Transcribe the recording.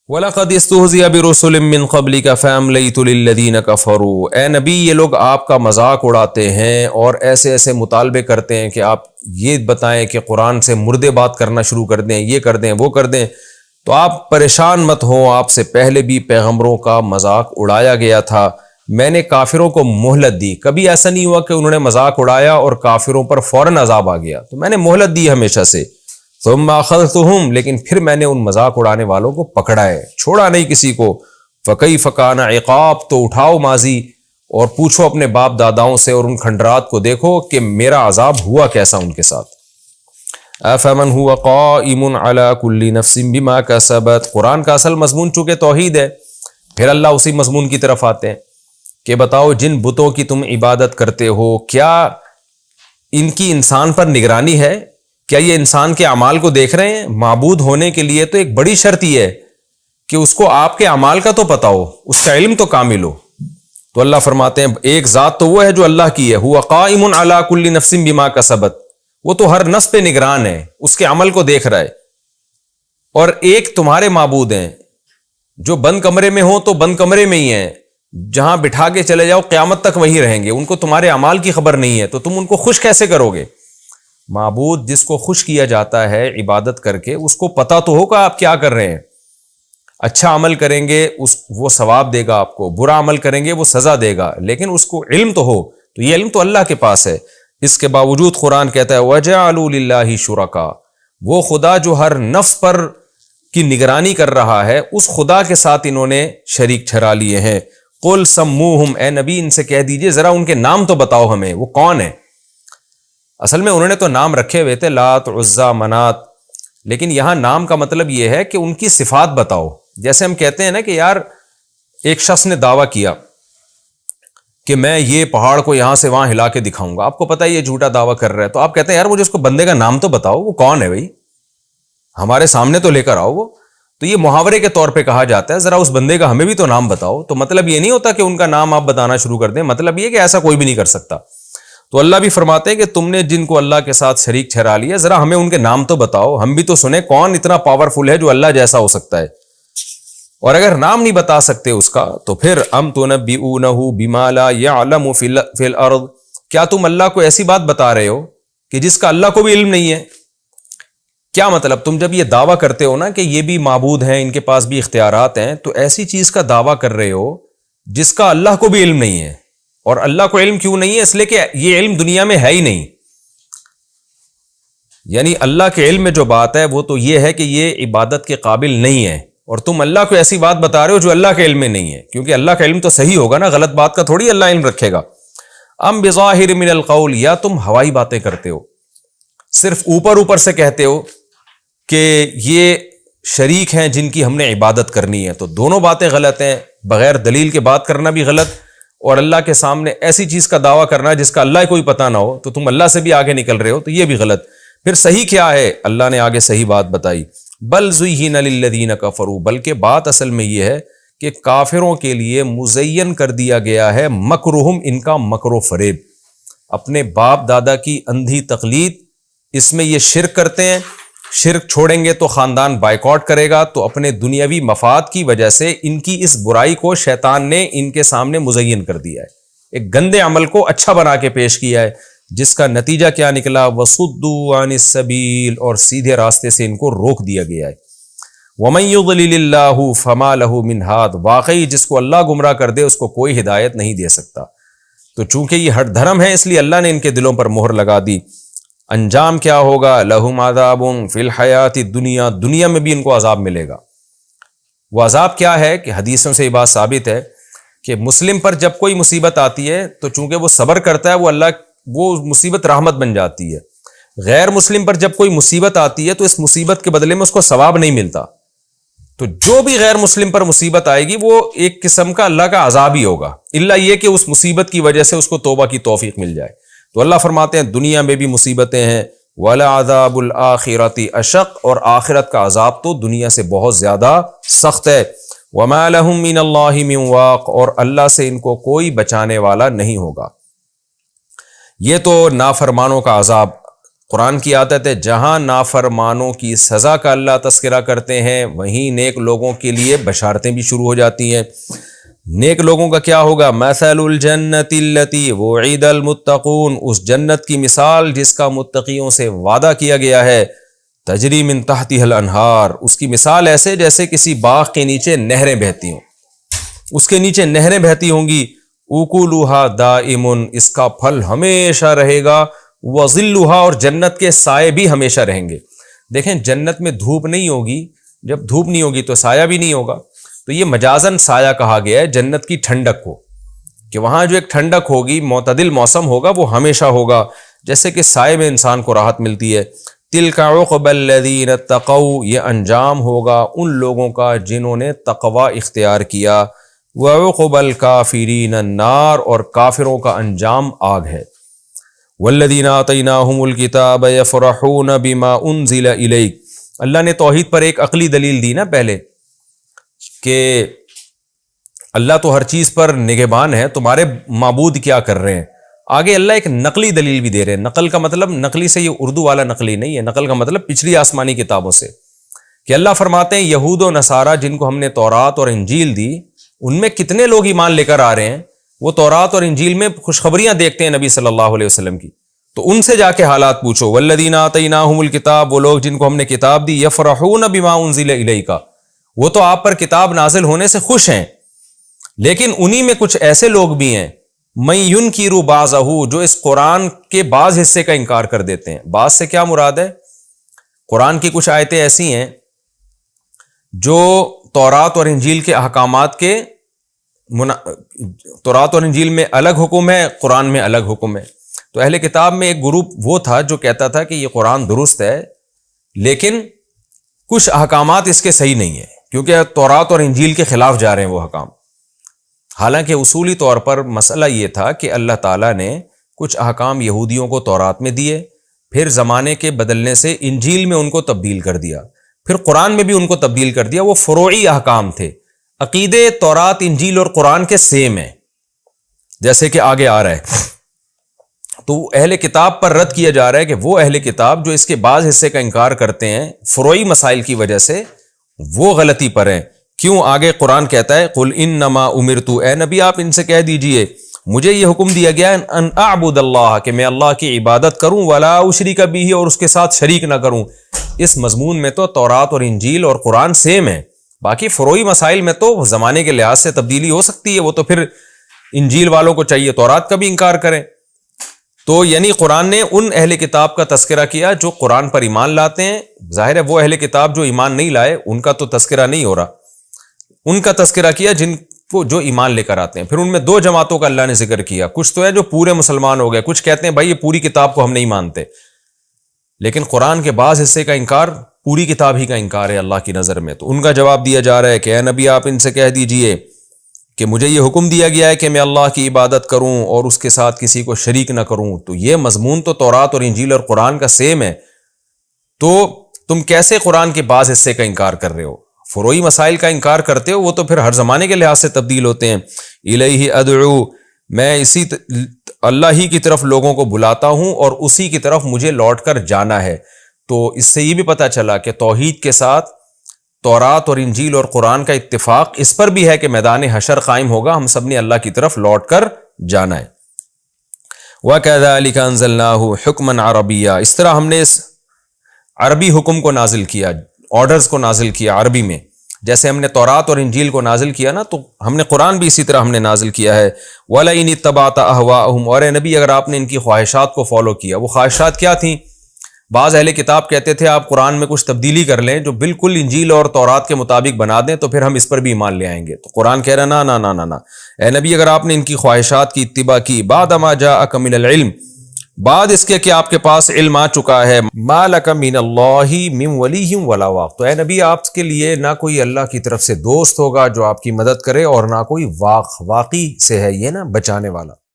وَلَقَدِ اسْتُهْزِئَ بِرُسُلٍ مِّن قَبْلِكَ فَأَمْلَيْتُ لِلَّذِينَ كَفَرُوا۔ اے نبی، یہ لوگ آپ کا مذاق اڑاتے ہیں اور ایسے ایسے مطالبے کرتے ہیں کہ آپ یہ بتائیں کہ قرآن سے مردے بات کرنا شروع کر دیں، یہ کر دیں، وہ کر دیں۔ تو آپ پریشان مت ہوں، آپ سے پہلے بھی پیغمبروں کا مذاق اڑایا گیا تھا، میں نے کافروں کو مہلت دی۔ کبھی ایسا نہیں ہوا کہ انہوں نے مذاق اڑایا اور کافروں پر فوراً عذاب آ گیا، تو میں نے مہلت دی ہمیشہ سے۔ ثم اخذتهم، لیکن پھر میں نے ان مذاق اڑانے والوں کو پکڑا ہے، چھوڑا نہیں کسی کو۔ فکیف کان عقاب، تو اٹھاؤ ماضی اور پوچھو اپنے باپ داداؤں سے اور ان کھنڈرات کو دیکھو کہ میرا عذاب ہوا کیسا ان کے ساتھ۔ افمن هو قائم على كل نفس بما كسبت، قرآن کا اصل مضمون چونکہ توحید ہے، پھر اللہ اسی مضمون کی طرف آتے ہیں کہ بتاؤ جن بتوں کی تم عبادت کرتے ہو، کیا ان کی انسان پر نگرانی ہے؟ کیا یہ انسان کے اعمال کو دیکھ رہے ہیں؟ معبود ہونے کے لیے تو ایک بڑی شرط یہ ہے کہ اس کو آپ کے اعمال کا تو پتہ ہو، اس کا علم تو کامل ہو۔ تو اللہ فرماتے ہیں ایک ذات تو وہ ہے جو اللہ کی ہے، هو قائم علی کل نفس بما کسبت، وہ تو ہر نفس پہ نگران ہے، اس کے عمل کو دیکھ رہا ہے۔ اور ایک تمہارے معبود ہیں جو بند کمرے میں ہو تو بند کمرے میں ہی ہیں، جہاں بٹھا کے چلے جاؤ قیامت تک وہیں رہیں گے، ان کو تمہارے اعمال کی خبر نہیں ہے، تو تم ان کو خوش کیسے کرو گے؟ معبود جس کو خوش کیا جاتا ہے عبادت کر کے، اس کو پتہ تو ہوگا آپ کیا کر رہے ہیں۔ اچھا عمل کریں گے وہ ثواب دے گا آپ کو، برا عمل کریں گے وہ سزا دے گا، لیکن اس کو علم تو ہو، تو یہ علم تو اللہ کے پاس ہے۔ اس کے باوجود قرآن کہتا ہے وَجَعَلُوا لِلَّهِ شُرَكَاءَ، وہ خدا جو ہر نفس پر کی نگرانی کر رہا ہے، اس خدا کے ساتھ انہوں نے شریک ٹھہرا لیے ہیں۔ قُلْ سَمُّوهُمْ، اے نبی ان سے کہہ دیجئے ذرا ان کے نام تو بتاؤ ہمیں، وہ کون ہیں؟ اصل میں انہوں نے تو نام رکھے ہوئے تھے، لات، عزا، منات، لیکن یہاں نام کا مطلب یہ ہے کہ ان کی صفات بتاؤ۔ جیسے ہم کہتے ہیں نا کہ یار ایک شخص نے دعویٰ کیا کہ میں یہ پہاڑ کو یہاں سے وہاں ہلا کے دکھاؤں گا، آپ کو پتہ ہے یہ جھوٹا دعویٰ کر رہا ہے، تو آپ کہتے ہیں یار مجھے اس کو بندے کا نام تو بتاؤ، وہ کون ہے بھائی، ہمارے سامنے تو لے کر آؤ وہ۔ تو یہ محاورے کے طور پہ کہا جاتا ہے ذرا اس بندے کا ہمیں بھی تو نام بتاؤ۔ تو مطلب یہ نہیں ہوتا کہ ان کا نام آپ بتانا شروع کر دیں، مطلب یہ کہ ایسا کوئی بھی نہیں کر سکتا۔ تو اللہ بھی فرماتے ہیں کہ تم نے جن کو اللہ کے ساتھ شریک ٹھہرا لیا، ذرا ہمیں ان کے نام تو بتاؤ، ہم بھی تو سنیں کون اتنا پاورفل ہے جو اللہ جیسا ہو سکتا ہے۔ اور اگر نام نہیں بتا سکتے اس کا تو پھر ام تنبئونہ بما لا یعلم فی الارض، کیا تم اللہ کو ایسی بات بتا رہے ہو کہ جس کا اللہ کو بھی علم نہیں ہے؟ کیا مطلب تم جب یہ دعویٰ کرتے ہو نا کہ یہ بھی معبود ہیں، ان کے پاس بھی اختیارات ہیں، تو ایسی چیز کا دعویٰ کر رہے ہو جس کا اللہ کو بھی علم نہیں ہے۔ اور اللہ کو علم کیوں نہیں ہے؟ اس لیے کہ یہ علم دنیا میں ہے ہی نہیں۔ یعنی اللہ کے علم میں جو بات ہے وہ تو یہ ہے کہ یہ عبادت کے قابل نہیں ہے، اور تم اللہ کو ایسی بات بتا رہے ہو جو اللہ کے علم میں نہیں ہے، کیونکہ اللہ کا علم تو صحیح ہوگا نا، غلط بات کا تھوڑی اللہ علم رکھے گا۔ ام بظاہر من القول، یا تم ہوائی باتیں کرتے ہو، صرف اوپر اوپر سے کہتے ہو کہ یہ شریک ہیں جن کی ہم نے عبادت کرنی ہے، تو دونوں باتیں غلط ہیں۔ بغیر دلیل کے بات کرنا بھی غلط، اور اللہ کے سامنے ایسی چیز کا دعویٰ کرنا جس کا اللہ کوئی پتہ نہ ہو، تو تم اللہ سے بھی آگے نکل رہے ہو، تو یہ بھی غلط۔ پھر صحیح کیا ہے؟ اللہ نے آگے صحیح بات بتائی، بل زُیّنَ لِلَّذِینَ کَفَرُوا، بلکہ بات اصل میں یہ ہے کہ کافروں کے لیے مزین کر دیا گیا ہے مکرہم، ان کا مکر و فریب، اپنے باپ دادا کی اندھی تقلید، اس میں یہ شرک کرتے ہیں، شرک چھوڑیں گے تو خاندان بائیکاٹ کرے گا، تو اپنے دنیاوی مفاد کی وجہ سے ان کی اس برائی کو شیطان نے ان کے سامنے مزین کر دیا ہے، ایک گندے عمل کو اچھا بنا کے پیش کیا ہے، جس کا نتیجہ کیا نکلا؟ وَصُدُّوا عَنِ السَّبِيلِ، اور سیدھے راستے سے ان کو روک دیا گیا ہے۔ وَمَن يُضْلِلِ اللَّهُ فَمَا لَهُ مِنْ هَادٍ، واقعی جس کو اللہ گمراہ کر دے اس کو کوئی ہدایت نہیں دے سکتا۔ تو چونکہ یہ ہٹ دھرم ہے اس لیے اللہ نے ان کے دلوں پر مہر لگا دی۔ انجام کیا ہوگا؟ لَهُمْ عَذَابٌ فِي الْحَيَاةِ الدُّنْيَا، دنیا میں بھی ان کو عذاب ملے گا۔ وہ عذاب کیا ہے کہ حدیثوں سے یہ بات ثابت ہے کہ مسلم پر جب کوئی مصیبت آتی ہے تو چونکہ وہ صبر کرتا ہے، وہ مصیبت رحمت بن جاتی ہے۔ غیر مسلم پر جب کوئی مصیبت آتی ہے تو اس مصیبت کے بدلے میں اس کو ثواب نہیں ملتا۔ تو جو بھی غیر مسلم پر مصیبت آئے گی وہ ایک قسم کا اللہ کا عذاب ہی ہوگا، الا یہ کہ اس مصیبت کی وجہ سے اس کو توبہ کی توفیق مل جائے۔ تو اللہ فرماتے ہیں دنیا میں بھی مصیبتیں ہیں، وَلَعَذَابُ الْآخِرَةِ أَشَقُّ، اور آخرت کا عذاب تو دنیا سے بہت زیادہ سخت ہے۔ وَمَا لَهُم مِّنَ اللَّهِ مِن وَاقٍ، اور اللہ سے ان کو کوئی بچانے والا نہیں ہوگا۔ یہ تو نافرمانوں کا عذاب قرآن کی عادت ہے جہاں نافرمانوں کی سزا کا اللہ تذکرہ کرتے ہیں وہیں نیک لوگوں کے لیے بشارتیں بھی شروع ہو جاتی ہیں۔ نیک لوگوں کا کیا ہوگا؟ مثل الجنت التی وعد المتقون، اس جنت کی مثال جس کا متقیوں سے وعدہ کیا گیا ہے، تجری من تحتها الانہار، اس کی مثال ایسے جیسے کسی باغ کے نیچے نہریں بہتی ہوں، اس کے نیچے نہریں بہتی ہوں گی، اکلھا دائم، اس کا پھل ہمیشہ رہے گا، وظلھا، اور جنت کے سائے بھی ہمیشہ رہیں گے۔ دیکھیں جنت میں دھوپ نہیں ہوگی، جب دھوپ نہیں ہوگی تو سایہ بھی نہیں ہوگا، تو یہ مجازن سایہ کہا گیا ہے جنت کی ٹھنڈک کو، کہ وہاں جو ایک ٹھنڈک ہوگی، معتدل موسم ہوگا، وہ ہمیشہ ہوگا، جیسے کہ سائے میں انسان کو راحت ملتی ہے۔ تلک عقبی الذین اتقوا، یہ انجام ہوگا ان لوگوں کا جنہوں نے تقوی اختیار کیا، وعقبی الکافرین النار، اور کافروں کا انجام آگ ہے۔ والذین آتیناہم الکتاب یفرحون بما انزل الیک، اللہ نے توحید پر ایک عقلی دلیل دی نا پہلے، کہ اللہ تو ہر چیز پر نگہبان ہے، تمہارے معبود کیا کر رہے ہیں۔ آگے اللہ ایک نقلی دلیل بھی دے رہے ہیں۔ نقل کا مطلب، نقلی سے یہ اردو والا نقلی نہیں ہے، نقل کا مطلب پچھلی آسمانی کتابوں سے، کہ اللہ فرماتے ہیں یہود و نصارہ جن کو ہم نے تورات اور انجیل دی، ان میں کتنے لوگ ایمان لے کر آ رہے ہیں، وہ تورات اور انجیل میں خوشخبریاں دیکھتے ہیں نبی صلی اللہ علیہ وسلم کی، تو ان سے جا کے حالات پوچھو۔ والذین آتیناہم الکتاب، وہ لوگ جن کو ہم نے کتاب دی، یفرحون بما انزل الیک، وہ تو آپ پر کتاب نازل ہونے سے خوش ہیں، لیکن انہی میں کچھ ایسے لوگ بھی ہیں من ینکر بعضہ، جو اس قرآن کے بعض حصے کا انکار کر دیتے ہیں۔ بعض سے کیا مراد ہے؟ قرآن کی کچھ آیتیں ایسی ہیں جو تورات اور انجیل کے احکامات کے تورات اور انجیل میں الگ حکم ہے، قرآن میں الگ حکم ہے۔ تو اہل کتاب میں ایک گروپ وہ تھا جو کہتا تھا کہ یہ قرآن درست ہے، لیکن کچھ احکامات اس کے صحیح نہیں ہیں، کیونکہ تورات اور انجیل کے خلاف جا رہے ہیں وہ احکام۔ حالانکہ اصولی طور پر مسئلہ یہ تھا کہ اللہ تعالیٰ نے کچھ احکام یہودیوں کو تورات میں دیے، پھر زمانے کے بدلنے سے انجیل میں ان کو تبدیل کر دیا، پھر قرآن میں بھی ان کو تبدیل کر دیا۔ وہ فروعی احکام تھے، عقیدے تورات، انجیل اور قرآن کے سیم ہیں، جیسے کہ آگے آ رہا ہے۔ تو اہل کتاب پر رد کیا جا رہا ہے کہ وہ اہل کتاب جو اس کے بعض حصے کا انکار کرتے ہیں فروعی مسائل کی وجہ سے، وہ غلطی پر ہیں۔ کیوں؟ آگے قرآن کہتا ہے قل انما امرت، اے نبی آپ ان سے کہہ دیجئے مجھے یہ حکم دیا گیا ان اعبد اللہ، کہ میں اللہ کی عبادت کروں، ولا اشرک بہ، اور اس کے ساتھ شریک نہ کروں۔ اس مضمون میں تو تورات اور انجیل اور قرآن سیم ہے، باقی فروعی مسائل میں تو زمانے کے لحاظ سے تبدیلی ہو سکتی ہے، وہ تو پھر انجیل والوں کو چاہیے تورات کا بھی انکار کریں۔ تو یعنی قرآن نے ان اہل کتاب کا تذکرہ کیا جو قرآن پر ایمان لاتے ہیں۔ ظاہر ہے وہ اہل کتاب جو ایمان نہیں لائے ان کا تو تذکرہ نہیں ہو رہا، ان کا تذکرہ کیا جن کو جو ایمان لے کر آتے ہیں۔ پھر ان میں دو جماعتوں کا اللہ نے ذکر کیا، کچھ تو ہے جو پورے مسلمان ہو گئے، کچھ کہتے ہیں بھائی یہ پوری کتاب کو ہم نہیں مانتے، لیکن قرآن کے بعض حصے کا انکار پوری کتاب ہی کا انکار ہے اللہ کی نظر میں۔ تو ان کا جواب دیا جا رہا ہے کہ اے نبی آپ ان سے کہہ دیجئے کہ مجھے یہ حکم دیا گیا ہے کہ میں اللہ کی عبادت کروں اور اس کے ساتھ کسی کو شریک نہ کروں۔ تو یہ مضمون تو تورات اور انجیل اور قرآن کا سیم ہے، تو تم کیسے قرآن کے بعض حصے کا انکار کر رہے ہو؟ فروعی مسائل کا انکار کرتے ہو، وہ تو پھر ہر زمانے کے لحاظ سے تبدیل ہوتے ہیں۔ الیہ ادعو، میں اسی اللہ ہی کی طرف لوگوں کو بلاتا ہوں اور اسی کی طرف مجھے لوٹ کر جانا ہے۔ تو اس سے یہ بھی پتہ چلا کہ توحید کے ساتھ تورات اور انجیل اور قرآن کا اتفاق اس پر بھی ہے کہ میدان حشر قائم ہوگا، ہم سب نے اللہ کی طرف لوٹ کر جانا ہے۔ وَكَذَلِكَ أَنزَلْنَاهُ حُكْمًا عَرَبِيًّا، اس طرح ہم نے اس عربی حکم کو نازل کیا، آرڈرز کو نازل کیا عربی میں، جیسے ہم نے تورات اور انجیل کو نازل کیا نا، تو ہم نے قرآن بھی اسی طرح ہم نے نازل کیا ہے۔ وَلَئِنِ اتَّبَعْتَ أَهْوَاءَهُمْ، اور اے نبی اگر آپ نے ان کی خواہشات کو فالو کیا، وہ خواہشات کیا تھیں؟ بعض اہل کتاب کہتے تھے آپ قرآن میں کچھ تبدیلی کر لیں جو بالکل انجیل اور تورات کے مطابق بنا دیں تو پھر ہم اس پر بھی ایمان لے آئیں گے۔ تو قرآن کہہ رہا نا نا نا نا نا، اے نبی اگر آپ نے ان کی خواہشات کی اتباع کی، بعد ما جاءک من العلم، بعد اس کے کہ آپ کے پاس علم آ چکا ہے، ما لک من اللہ من ولی ولا واق، تو اے نبی آپ کے لیے نہ کوئی اللہ کی طرف سے دوست ہوگا جو آپ کی مدد کرے، اور نہ کوئی واقی سے ہے یہ نا بچانے والا۔